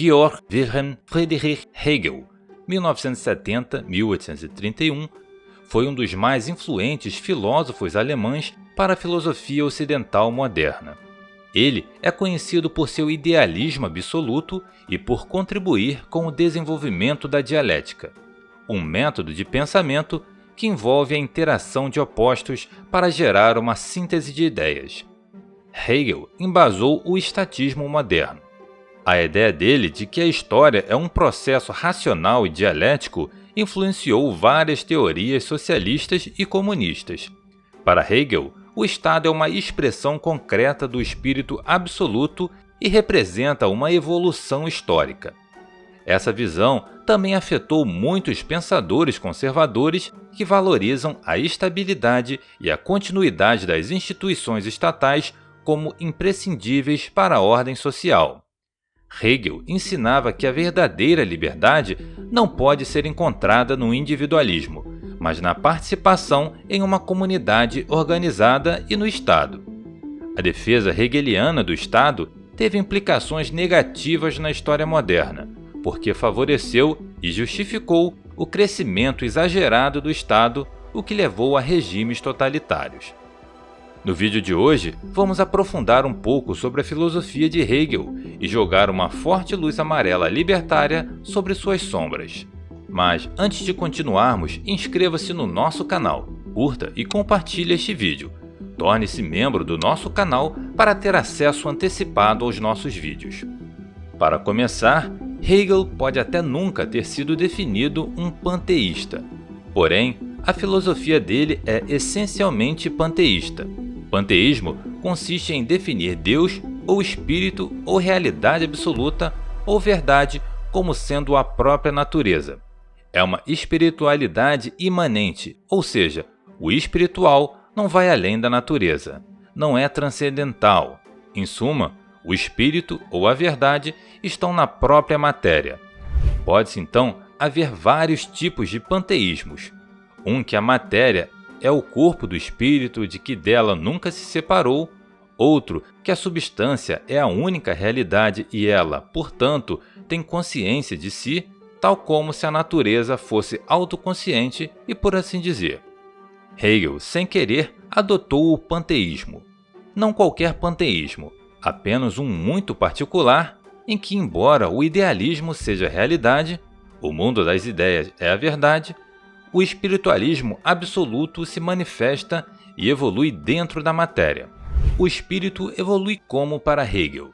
Georg Wilhelm Friedrich Hegel, 1970-1831, foi um dos mais influentes filósofos alemães para a filosofia ocidental moderna. Ele é conhecido por seu idealismo absoluto e por contribuir com o desenvolvimento da dialética, um método de pensamento que envolve a interação de opostos para gerar uma síntese de ideias. Hegel embasou o estatismo moderno. A ideia dele de que a história é um processo racional e dialético influenciou várias teorias socialistas e comunistas. Para Hegel, o Estado é uma expressão concreta do espírito absoluto e representa uma evolução histórica. Essa visão também afetou muitos pensadores conservadores que valorizam a estabilidade e a continuidade das instituições estatais como imprescindíveis para a ordem social. Hegel ensinava que a verdadeira liberdade não pode ser encontrada no individualismo, mas na participação em uma comunidade organizada e no Estado. A defesa hegeliana do Estado teve implicações negativas na história moderna, porque favoreceu e justificou o crescimento exagerado do Estado, o que levou a regimes totalitários. No vídeo de hoje, vamos aprofundar um pouco sobre a filosofia de Hegel e jogar uma forte luz amarela libertária sobre suas sombras. Mas, antes de continuarmos, inscreva-se no nosso canal, curta e compartilhe este vídeo. Torne-se membro do nosso canal para ter acesso antecipado aos nossos vídeos. Para começar, Hegel pode até nunca ter sido definido um panteísta. Porém, a filosofia dele é essencialmente panteísta. Panteísmo consiste em definir Deus, ou espírito, ou realidade absoluta, ou verdade, como sendo a própria natureza. É uma espiritualidade imanente, ou seja, o espiritual não vai além da natureza, não é transcendental. Em suma, o espírito ou a verdade estão na própria matéria. Pode-se então haver vários tipos de panteísmos. Um que a matéria é o corpo do espírito de que dela nunca se separou, outro que a substância é a única realidade e ela, portanto, tem consciência de si, tal como se a natureza fosse autoconsciente e por assim dizer. Hegel, sem querer, adotou o panteísmo. Não qualquer panteísmo, apenas um muito particular, em que, embora o idealismo seja a realidade, o mundo das ideias é a verdade, o espiritualismo absoluto se manifesta e evolui dentro da matéria. O espírito evolui como para Hegel?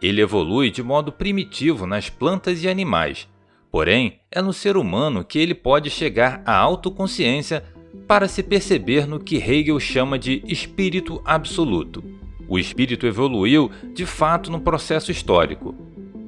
Ele evolui de modo primitivo nas plantas e animais, porém é no ser humano que ele pode chegar à autoconsciência para se perceber no que Hegel chama de espírito absoluto. O espírito evoluiu de fato no processo histórico.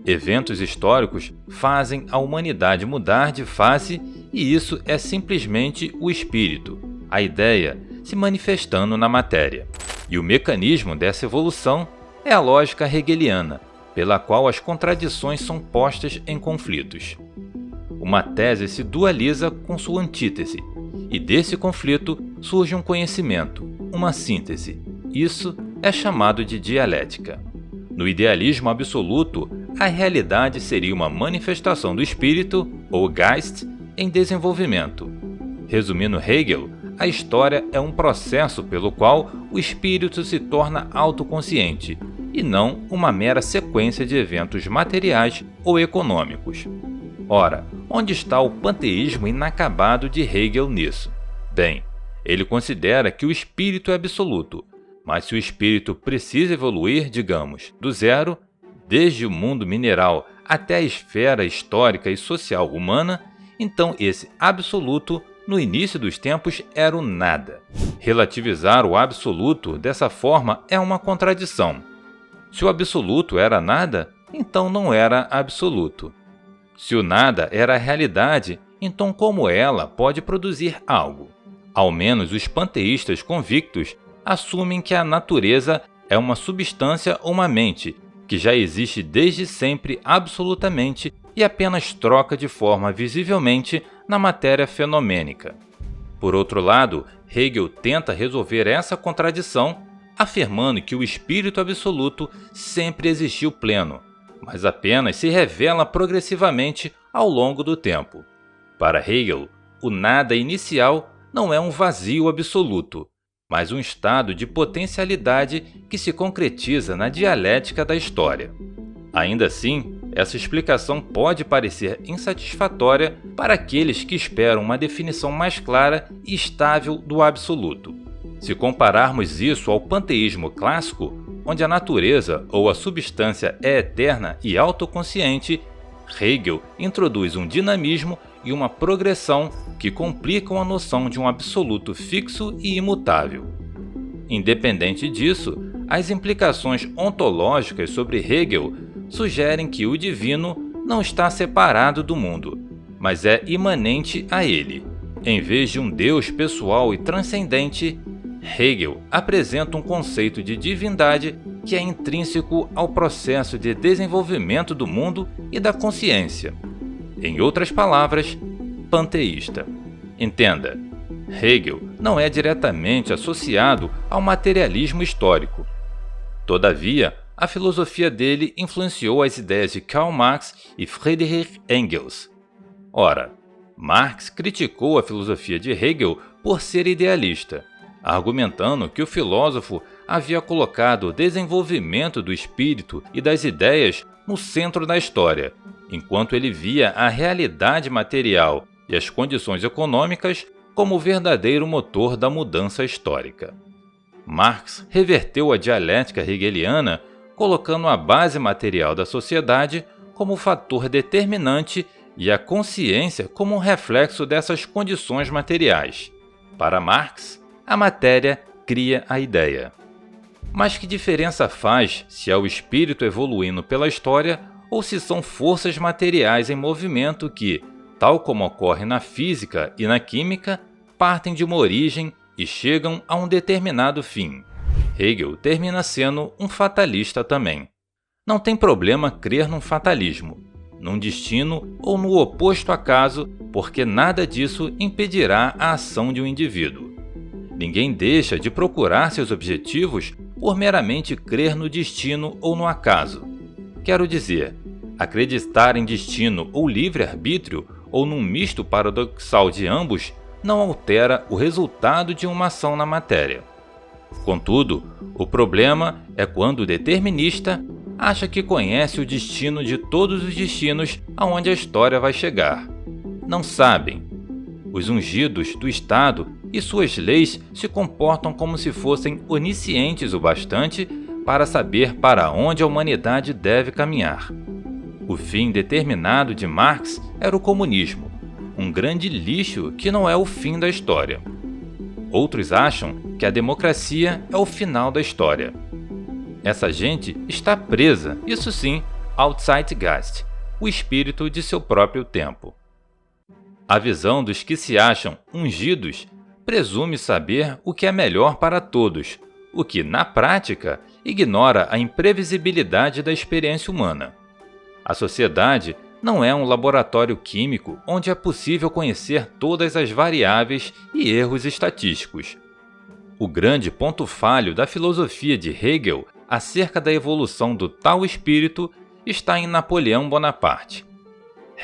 Eventos históricos fazem a humanidade mudar de face e isso é simplesmente o espírito, a ideia, se manifestando na matéria. E o mecanismo dessa evolução é a lógica hegeliana, pela qual as contradições são postas em conflitos. Uma tese se dualiza com sua antítese, e desse conflito surge um conhecimento, uma síntese. Isso é chamado de dialética. No idealismo absoluto, a realidade seria uma manifestação do espírito, ou Geist, em desenvolvimento. Resumindo Hegel, a história é um processo pelo qual o espírito se torna autoconsciente, e não uma mera sequência de eventos materiais ou econômicos. Ora, onde está o panteísmo inacabado de Hegel nisso? Bem, ele considera que o espírito é absoluto, mas se o espírito precisa evoluir, digamos, do zero, desde o mundo mineral até a esfera histórica e social humana, então esse absoluto, no início dos tempos, era o nada. Relativizar o absoluto dessa forma é uma contradição. Se o absoluto era nada, então não era absoluto. Se o nada era a realidade, então como ela pode produzir algo? Ao menos os panteístas convictos assumem que a natureza é uma substância ou uma mente, que já existe desde sempre absolutamente e apenas troca de forma visivelmente na matéria fenomênica. Por outro lado, Hegel tenta resolver essa contradição, afirmando que o espírito absoluto sempre existiu pleno, mas apenas se revela progressivamente ao longo do tempo. Para Hegel, o nada inicial não é um vazio absoluto, mas um estado de potencialidade que se concretiza na dialética da história. Ainda assim, essa explicação pode parecer insatisfatória para aqueles que esperam uma definição mais clara e estável do absoluto. Se compararmos isso ao panteísmo clássico, onde a natureza ou a substância é eterna e autoconsciente, Hegel introduz um dinamismo e uma progressão que complicam a noção de um absoluto fixo e imutável. Independente disso, as implicações ontológicas sobre Hegel sugerem que o divino não está separado do mundo, mas é imanente a ele. Em vez de um Deus pessoal e transcendente, Hegel apresenta um conceito de divindade que é intrínseco ao processo de desenvolvimento do mundo e da consciência. Em outras palavras, panteísta. Entenda, Hegel não é diretamente associado ao materialismo histórico. Todavia, a filosofia dele influenciou as ideias de Karl Marx e Friedrich Engels. Ora, Marx criticou a filosofia de Hegel por ser idealista, argumentando que o filósofo havia colocado o desenvolvimento do espírito e das ideias no centro da história, enquanto ele via a realidade material e as condições econômicas como o verdadeiro motor da mudança histórica. Marx reverteu a dialética hegeliana, colocando a base material da sociedade como fator determinante e a consciência como um reflexo dessas condições materiais. Para Marx, a matéria cria a ideia. Mas que diferença faz se é o espírito evoluindo pela história ou se são forças materiais em movimento que, tal como ocorre na física e na química, partem de uma origem e chegam a um determinado fim? Hegel termina sendo um fatalista também. Não tem problema crer num fatalismo, num destino ou no oposto acaso, porque nada disso impedirá a ação de um indivíduo. Ninguém deixa de procurar seus objetivos por meramente crer no destino ou no acaso. Quero dizer, acreditar em destino ou livre-arbítrio, ou num misto paradoxal de ambos, não altera o resultado de uma ação na matéria. Contudo, o problema é quando o determinista acha que conhece o destino de todos os destinos aonde a história vai chegar. Não sabem. Os ungidos do Estado e suas leis se comportam como se fossem oniscientes o bastante para saber para onde a humanidade deve caminhar. O fim determinado de Marx era o comunismo, um grande lixo que não é o fim da história. Outros acham que a democracia é o final da história. Essa gente está presa, isso sim, ao Zeitgeist, o espírito de seu próprio tempo. A visão dos que se acham ungidos presume saber o que é melhor para todos, o que, na prática, ignora a imprevisibilidade da experiência humana. A sociedade não é um laboratório químico onde é possível conhecer todas as variáveis e erros estatísticos. O grande ponto falho da filosofia de Hegel acerca da evolução do tal espírito está em Napoleão Bonaparte.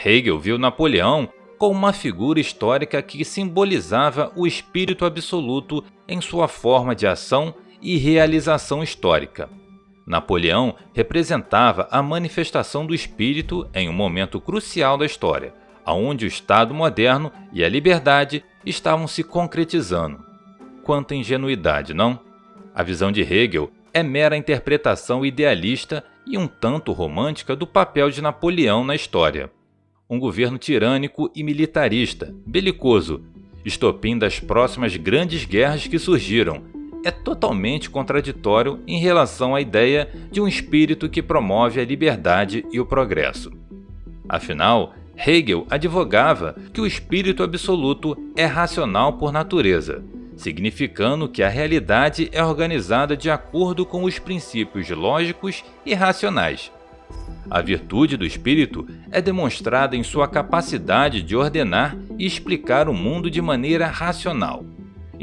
Hegel viu Napoleão como uma figura histórica que simbolizava o espírito absoluto em sua forma de ação e realização histórica. Napoleão representava a manifestação do espírito em um momento crucial da história, onde o Estado moderno e a liberdade estavam se concretizando. Quanta ingenuidade, não? A visão de Hegel é mera interpretação idealista e um tanto romântica do papel de Napoleão na história. Um governo tirânico e militarista, belicoso, estopim das próximas grandes guerras que surgiram, é totalmente contraditório em relação à ideia de um espírito que promove a liberdade e o progresso. Afinal, Hegel advogava que o espírito absoluto é racional por natureza, significando que a realidade é organizada de acordo com os princípios lógicos e racionais. A virtude do espírito é demonstrada em sua capacidade de ordenar e explicar o mundo de maneira racional.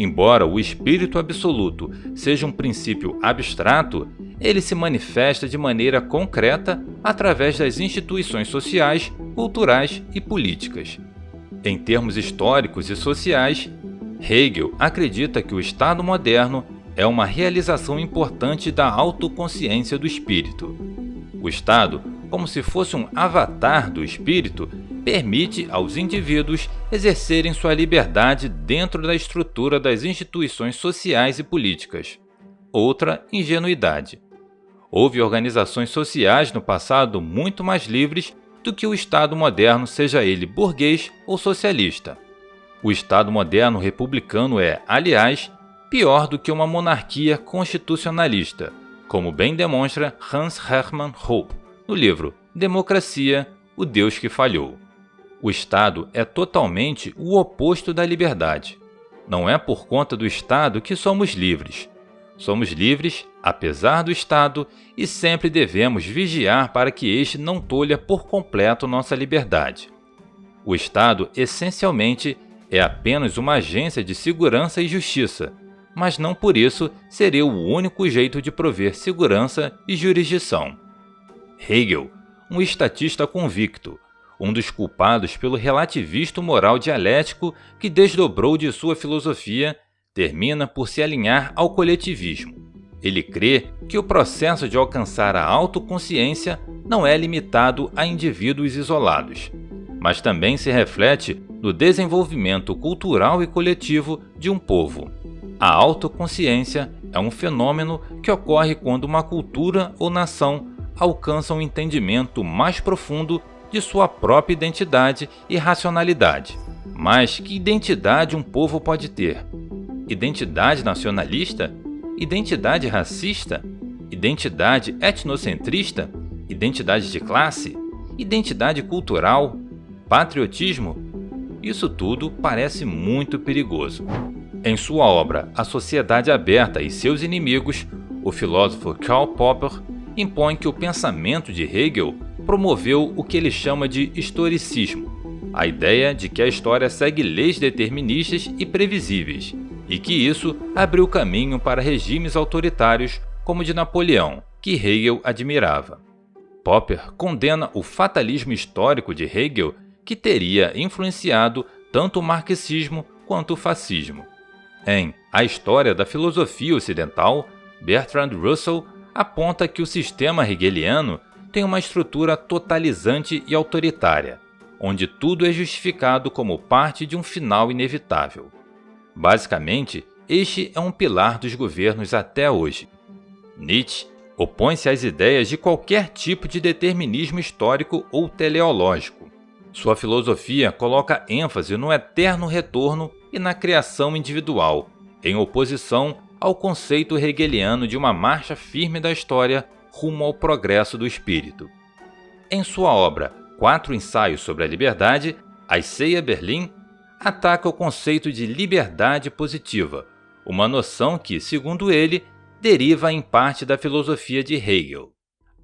Embora o espírito absoluto seja um princípio abstrato, ele se manifesta de maneira concreta através das instituições sociais, culturais e políticas. Em termos históricos e sociais, Hegel acredita que o Estado moderno é uma realização importante da autoconsciência do espírito. O Estado, como se fosse um avatar do espírito, permite aos indivíduos exercerem sua liberdade dentro da estrutura das instituições sociais e políticas. Outra ingenuidade. Houve organizações sociais no passado muito mais livres do que o Estado moderno, seja ele burguês ou socialista. O Estado moderno republicano é, aliás, pior do que uma monarquia constitucionalista, como bem demonstra Hans Hermann Hoppe no livro Democracia, o Deus que Falhou. O Estado é totalmente o oposto da liberdade. Não é por conta do Estado que somos livres. Somos livres, apesar do Estado, e sempre devemos vigiar para que este não tolha por completo nossa liberdade. O Estado, essencialmente, é apenas uma agência de segurança e justiça, mas não por isso seria o único jeito de prover segurança e jurisdição. Hegel, um estatista convicto, um dos culpados pelo relativismo moral dialético que desdobrou de sua filosofia, termina por se alinhar ao coletivismo. Ele crê que o processo de alcançar a autoconsciência não é limitado a indivíduos isolados, mas também se reflete no desenvolvimento cultural e coletivo de um povo. A autoconsciência é um fenômeno que ocorre quando uma cultura ou nação alcança um entendimento mais profundo de sua própria identidade e racionalidade. Mas que identidade um povo pode ter? Identidade nacionalista? Identidade racista? Identidade etnocentrista? Identidade de classe? Identidade cultural? Patriotismo? Isso tudo parece muito perigoso. Em sua obra A Sociedade Aberta e Seus Inimigos, o filósofo Karl Popper impõe que o pensamento de Hegel promoveu o que ele chama de historicismo, a ideia de que a história segue leis deterministas e previsíveis, e que isso abriu caminho para regimes autoritários como o de Napoleão, que Hegel admirava. Popper condena o fatalismo histórico de Hegel, que teria influenciado tanto o marxismo quanto o fascismo. Em A História da Filosofia Ocidental, Bertrand Russell aponta que o sistema hegeliano tem uma estrutura totalizante e autoritária, onde tudo é justificado como parte de um final inevitável. Basicamente, este é um pilar dos governos até hoje. Nietzsche opõe-se às ideias de qualquer tipo de determinismo histórico ou teleológico. Sua filosofia coloca ênfase no eterno retorno e na criação individual, em oposição ao conceito hegeliano de uma marcha firme da história rumo ao progresso do espírito. Em sua obra 4 Ensaios sobre a Liberdade, Aisseia Berlin ataca o conceito de liberdade positiva, uma noção que, segundo ele, deriva em parte da filosofia de Hegel.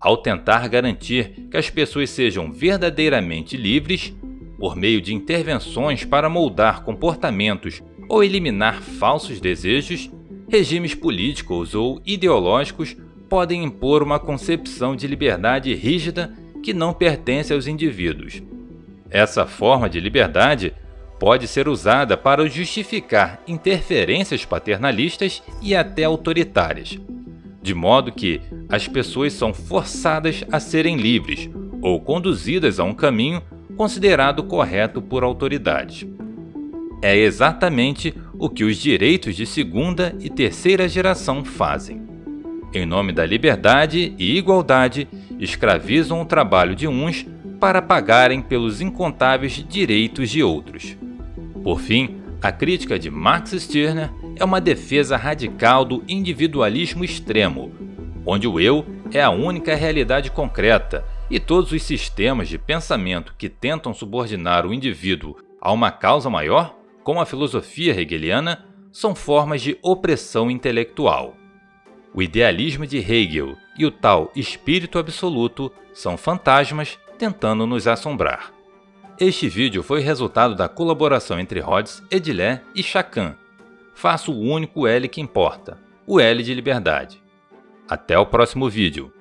Ao tentar garantir que as pessoas sejam verdadeiramente livres, por meio de intervenções para moldar comportamentos ou eliminar falsos desejos, regimes políticos ou ideológicos podem impor uma concepção de liberdade rígida que não pertence aos indivíduos. Essa forma de liberdade pode ser usada para justificar interferências paternalistas e até autoritárias, de modo que as pessoas são forçadas a serem livres ou conduzidas a um caminho considerado correto por autoridades. É exatamente o que os direitos de segunda e terceira geração fazem. Em nome da liberdade e igualdade, escravizam o trabalho de uns para pagarem pelos incontáveis direitos de outros. Por fim, a crítica de Max Stirner é uma defesa radical do individualismo extremo, onde o eu é a única realidade concreta e todos os sistemas de pensamento que tentam subordinar o indivíduo a uma causa maior, como a filosofia hegeliana, são formas de opressão intelectual. O idealismo de Hegel e o tal espírito absoluto são fantasmas tentando nos assombrar. Este vídeo foi resultado da colaboração entre Rhodes, Edilé e Chacan. faça o único L que importa, o L de liberdade. Até o próximo vídeo.